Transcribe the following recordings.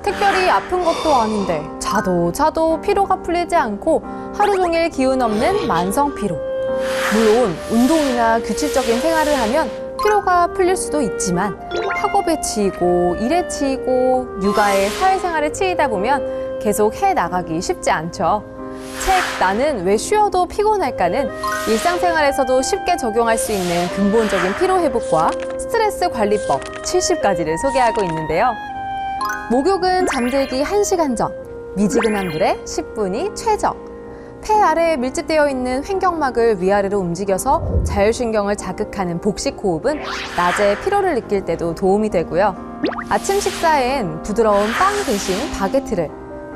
특별히 아픈 것도 아닌데 자도 피로가 풀리지 않고 하루 종일 기운 없는 만성 피로. 물론 운동이나 규칙적인 생활을 하면 피로가 풀릴 수도 있지만 학업에 치이고 일에 치이고 육아에 사회생활에 치이다 보면 계속 해나가기 쉽지 않죠. 책 나는 왜 쉬어도 피곤할까는 일상생활에서도 쉽게 적용할 수 있는 근본적인 피로회복과 스트레스 관리법 70가지를 소개하고 있는데요. 목욕은 잠들기 1시간 전, 미지근한 물에 10분이 최적. 폐 아래에 밀집되어 있는 횡격막을 위아래로 움직여서 자율신경을 자극하는 복식호흡은 낮에 피로를 느낄 때도 도움이 되고요. 아침 식사엔 부드러운 빵 대신 바게트를,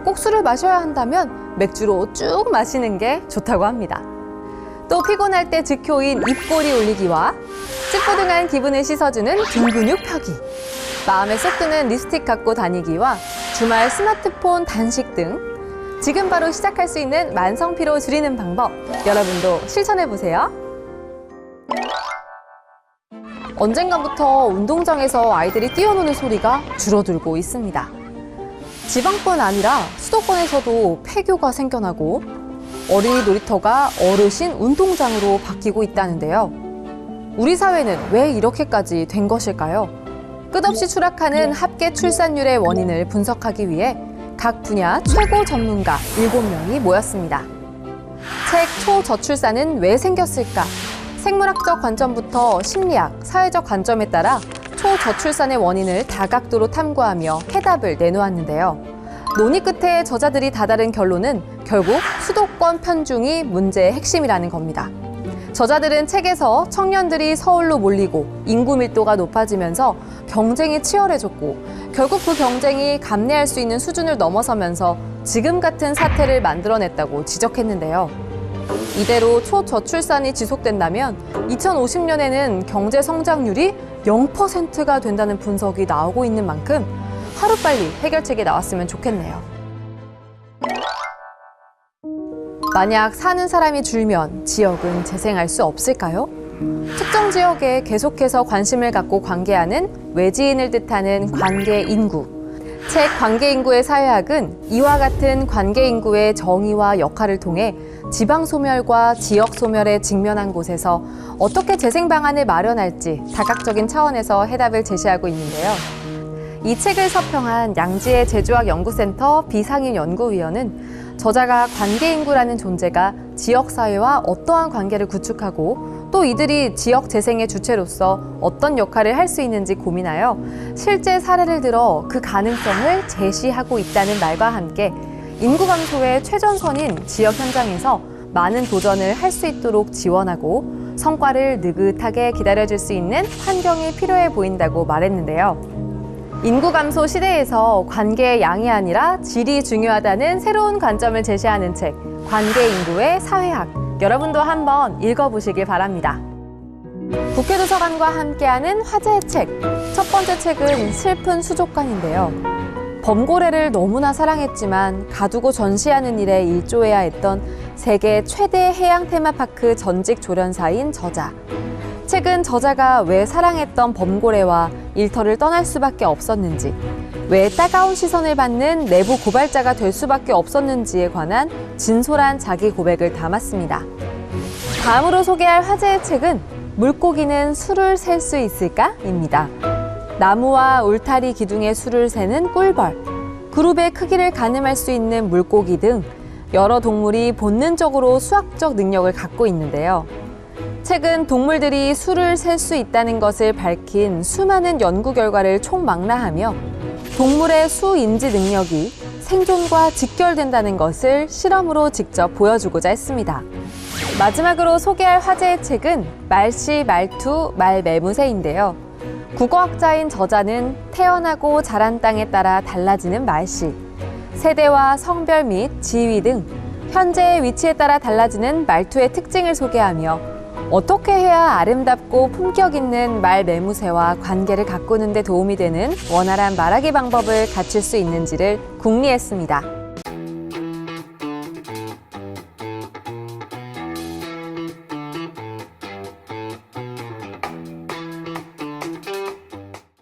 꼭 술을 마셔야 한다면 맥주로 쭉 마시는 게 좋다고 합니다. 또 피곤할 때 즉효인 입꼬리 올리기와 찌뿌둥한 기분을 씻어주는 등 근육 펴기, 마음에 쏙 드는 립스틱 갖고 다니기와 주말 스마트폰 단식 등 지금 바로 시작할 수 있는 만성 피로 줄이는 방법, 여러분도 실천해보세요. 언젠가부터 운동장에서 아이들이 뛰어노는 소리가 줄어들고 있습니다. 지방뿐 아니라 수도권에서도 폐교가 생겨나고 어린이 놀이터가 어르신 운동장으로 바뀌고 있다는데요. 우리 사회는 왜 이렇게까지 된 것일까요? 끝없이 추락하는 합계 출산율의 원인을 분석하기 위해 각 분야 최고 전문가 7명이 모였습니다. 책 초저출산은 왜 생겼을까? 생물학적 관점부터 심리학, 사회적 관점에 따라 초저출산의 원인을 다각도로 탐구하며 해답을 내놓았는데요. 논의 끝에 저자들이 다다른 결론은 결국 수도권 편중이 문제의 핵심이라는 겁니다. 저자들은 책에서 청년들이 서울로 몰리고 인구 밀도가 높아지면서 경쟁이 치열해졌고 결국 그 경쟁이 감내할 수 있는 수준을 넘어서면서 지금 같은 사태를 만들어냈다고 지적했는데요. 이대로 초저출산이 지속된다면 2050년에는 경제 성장률이 0%가 된다는 분석이 나오고 있는 만큼 하루빨리 해결책이 나왔으면 좋겠네요. 만약 사는 사람이 줄면 지역은 재생할 수 없을까요? 특정 지역에 계속해서 관심을 갖고 관계하는 외지인을 뜻하는 관계인구. 책 관계인구의 사회학은 이와 같은 관계인구의 정의와 역할을 통해 지방 소멸과 지역 소멸에 직면한 곳에서 어떻게 재생 방안을 마련할지 다각적인 차원에서 해답을 제시하고 있는데요. 이 책을 서평한 양지의 제주학연구센터 비상임 연구위원은 저자가 관계인구라는 존재가 지역사회와 어떠한 관계를 구축하고 또 이들이 지역 재생의 주체로서 어떤 역할을 할 수 있는지 고민하여 실제 사례를 들어 그 가능성을 제시하고 있다는 말과 함께 인구 감소의 최전선인 지역 현장에서 많은 도전을 할 수 있도록 지원하고 성과를 느긋하게 기다려줄 수 있는 환경이 필요해 보인다고 말했는데요. 인구 감소 시대에서 관계의 양이 아니라 질이 중요하다는 새로운 관점을 제시하는 책, 관계인구의 사회학. 여러분도 한번 읽어보시길 바랍니다. 국회도서관과 함께하는 화제의 책. 첫 번째 책은 슬픈 수족관인데요. 범고래를 너무나 사랑했지만 가두고 전시하는 일에 일조해야 했던 세계 최대 해양 테마파크 전직 조련사인 저자. 책은 저자가 왜 사랑했던 범고래와 일터를 떠날 수밖에 없었는지, 왜 따가운 시선을 받는 내부 고발자가 될 수밖에 없었는지에 관한 진솔한 자기 고백을 담았습니다. 다음으로 소개할 화제의 책은 물고기는 수를 셀 수 있을까?입니다. 나무와 울타리 기둥에 수를 세는 꿀벌, 그룹의 크기를 가늠할 수 있는 물고기 등 여러 동물이 본능적으로 수학적 능력을 갖고 있는데요. 책은 동물들이 수를 셀 수 있다는 것을 밝힌 수많은 연구 결과를 총망라하며 동물의 수 인지 능력이 생존과 직결된다는 것을 실험으로 직접 보여주고자 했습니다. 마지막으로 소개할 화제의 책은 말씨, 말투, 말매무새인데요. 국어학자인 저자는 태어나고 자란 땅에 따라 달라지는 말씨, 세대와 성별 및 지위 등 현재의 위치에 따라 달라지는 말투의 특징을 소개하며 어떻게 해야 아름답고 품격 있는 말매무새와 관계를 가꾸는 데 도움이 되는 원활한 말하기 방법을 갖출 수 있는지를 궁리했습니다.